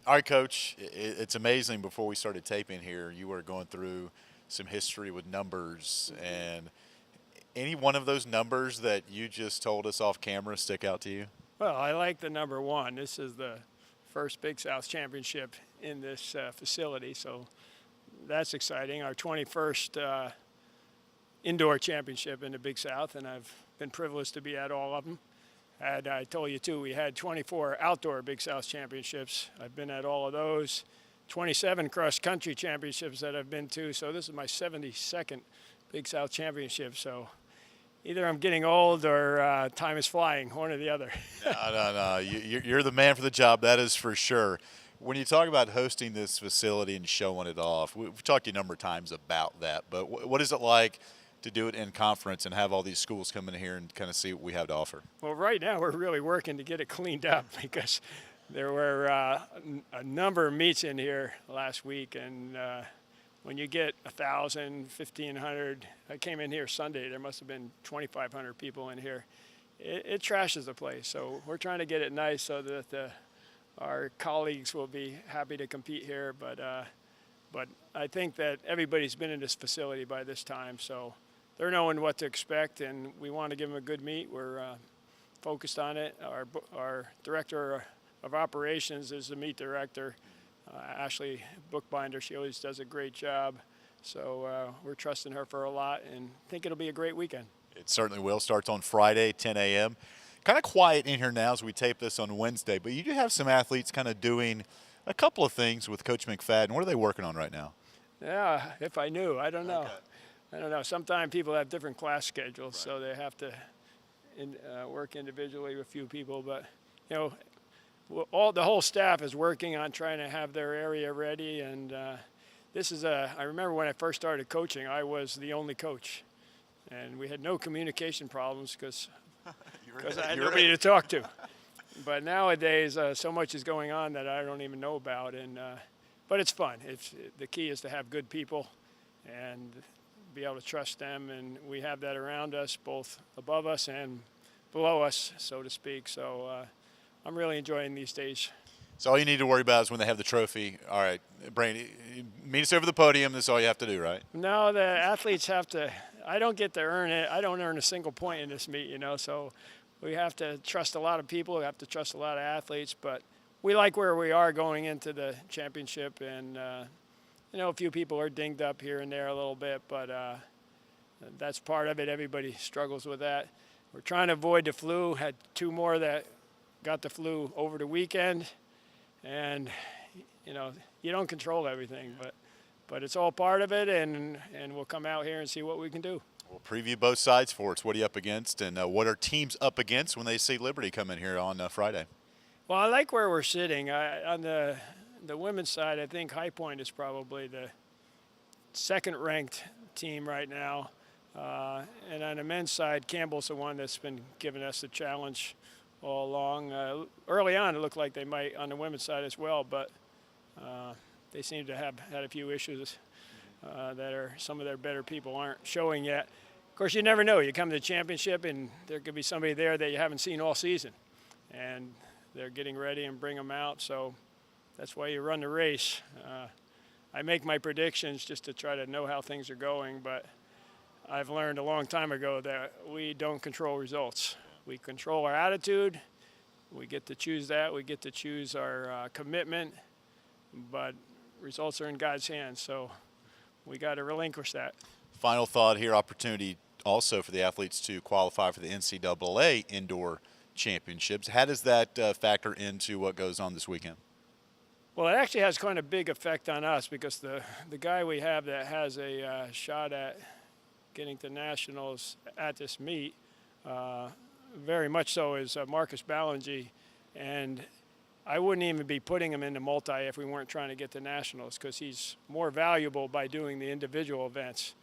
All right, Coach. It's amazing. Before we started taping here, you were going through some history with numbers, and any one of those numbers that you just told us off camera stick out to you? Well, I like the number one. This is the first Big South Championship in this facility, so that's exciting. Our 21st indoor championship in the Big South, and I've been privileged to be at all of them. And I told you too, we had 24 outdoor Big South championships. I've been at all of those. 27 cross country championships that I've been to. So this is my 72nd Big South championship. So either I'm getting old or time is flying, one or the other. No. You're the man for the job. That is for sure. When you talk about hosting this facility and showing it off, we've talked to you a number of times about that. But what is it like to do it in conference and have all these schools come in here and kind of see what we have to offer? Well, right now we're really working to get it cleaned up because there were a number of meets in here last week, and when you get 1,000, 1,500, I came in here Sunday, there must have been 2,500 people in here. It trashes the place, so we're trying to get it nice so that our colleagues will be happy to compete here, but I think that everybody's been in this facility by this time, so they're knowing what to expect, and we want to give them a good meet. We're focused on it. Our director of operations is the meet director, Ashley Bookbinder. She always does a great job, so we're trusting her for a lot and think it'll be a great weekend. It certainly will. Starts on Friday, 10 a.m. Kind of quiet in here now as we tape this on Wednesday, but you do have some athletes kind of doing a couple of things with Coach McFadden. What are they working on right now? Yeah, if I knew, I don't know. Okay. I don't know. Sometimes people have different class schedules, right, so they have to work individually with a few people. But you know, the whole staff is working on trying to have their area ready. And this is I remember when I first started coaching, I was the only coach, and we had no communication problems because I had nobody to talk to. But nowadays, so much is going on that I don't even know about. And but it's fun. The key is to have good people and be able to trust them, and we have that around us, both above us and below us, so to speak. So I'm really enjoying these days. So all you need to worry about is when they have the trophy. All right, Brandy, meet us over the podium. That's all you have to do, right? No, the athletes have to. I don't get to earn it. I don't earn a single point in this meet, so we have to trust a lot of people. We have to trust a lot of athletes, but we like where we are going into the championship, and a few people are dinged up here and there a little bit, but that's part of it. Everybody struggles with that. We're trying to avoid the flu. Had two more that got the flu over the weekend, and you don't control everything, but it's all part of it, and we'll come out here and see what we can do. We'll preview both sides for us. What are you up against, and what are teams up against when they see Liberty come in here on Friday? Well, I like where we're sitting. On the women's side, I think High Point is probably the second-ranked team right now. And on the men's side, Campbell's the one that's been giving us the challenge all along. Early on, it looked like they might on the women's side as well, but they seem to have had a few issues that some of their better people aren't showing yet. Of course, you never know. You come to the championship, and there could be somebody there that you haven't seen all season, and they're getting ready and bring them out. So that's why you run the race. I make my predictions just to try to know how things are going, but I've learned a long time ago that we don't control results. We control our attitude. We get to choose that. We get to choose our commitment, but results are in God's hands, so we got to relinquish that. Final thought here, opportunity also for the athletes to qualify for the NCAA Indoor Championships. How does that factor into what goes on this weekend? Well, it actually has quite a big effect on us because the guy we have that has a shot at getting to nationals at this meet, very much so, is Marcus Ballingy, and I wouldn't even be putting him in the multi if we weren't trying to get to nationals because he's more valuable by doing the individual events.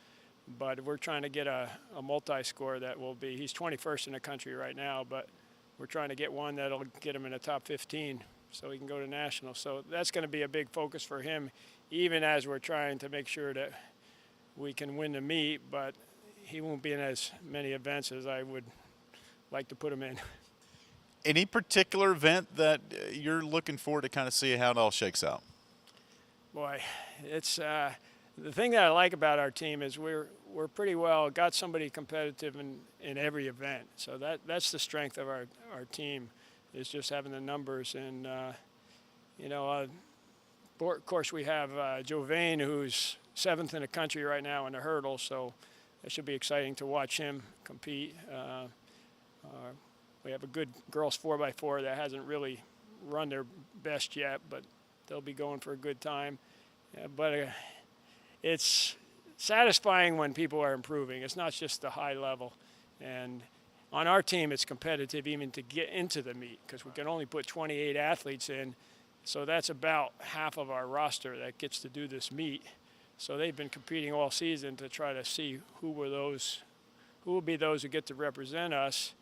But we're trying to get a multi-score that will be, he's 21st in the country right now, but we're trying to get one that'll get him in the top 15 so he can go to nationals. So that's going to be a big focus for him, even as we're trying to make sure that we can win the meet, but he won't be in as many events as I would like to put him in. Any particular event that you're looking forward to kind of see how it all shakes out? Boy, it's the thing that I like about our team is we're pretty well got somebody competitive in every event. So that's the strength of our team, is just having the numbers. And you know, of course we have Jovane, who's 7th in the country right now in the hurdle. So it should be exciting to watch him compete. We have a good girls 4x4 that hasn't really run their best yet, but they'll be going for a good time. But it's satisfying when people are improving. It's not just the high level. And on our team, it's competitive even to get into the meet, because we can only put 28 athletes in. So that's about half of our roster that gets to do this meet. So they've been competing all season to try to see who will be those who get to represent us.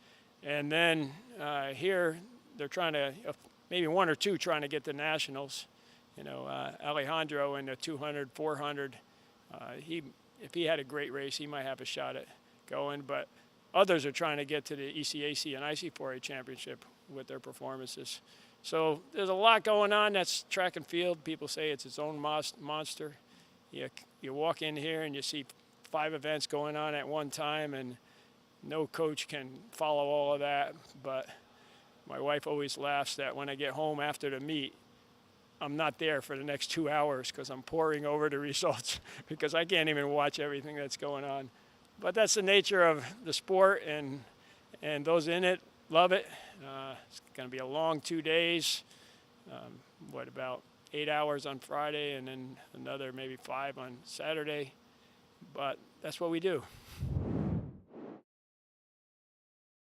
And then here, they're trying to, maybe one or two trying to get the nationals. You know, Alejandro in the 200, 400, if he had a great race, he might have a shot at going. But others are trying to get to the ECAC and IC4A championship with their performances. So there's a lot going on. That's track and field. People say it's its own monster. You walk in here and you see 5 events going on at one time, and no coach can follow all of that. But my wife always laughs that when I get home after the meet, I'm not there for the next 2 hours because I'm poring over the results because I can't even watch everything that's going on. But that's the nature of the sport, and those in it love it. It's going to be a long 2 days. About 8 hours on Friday and then another maybe 5 on Saturday. But that's what we do.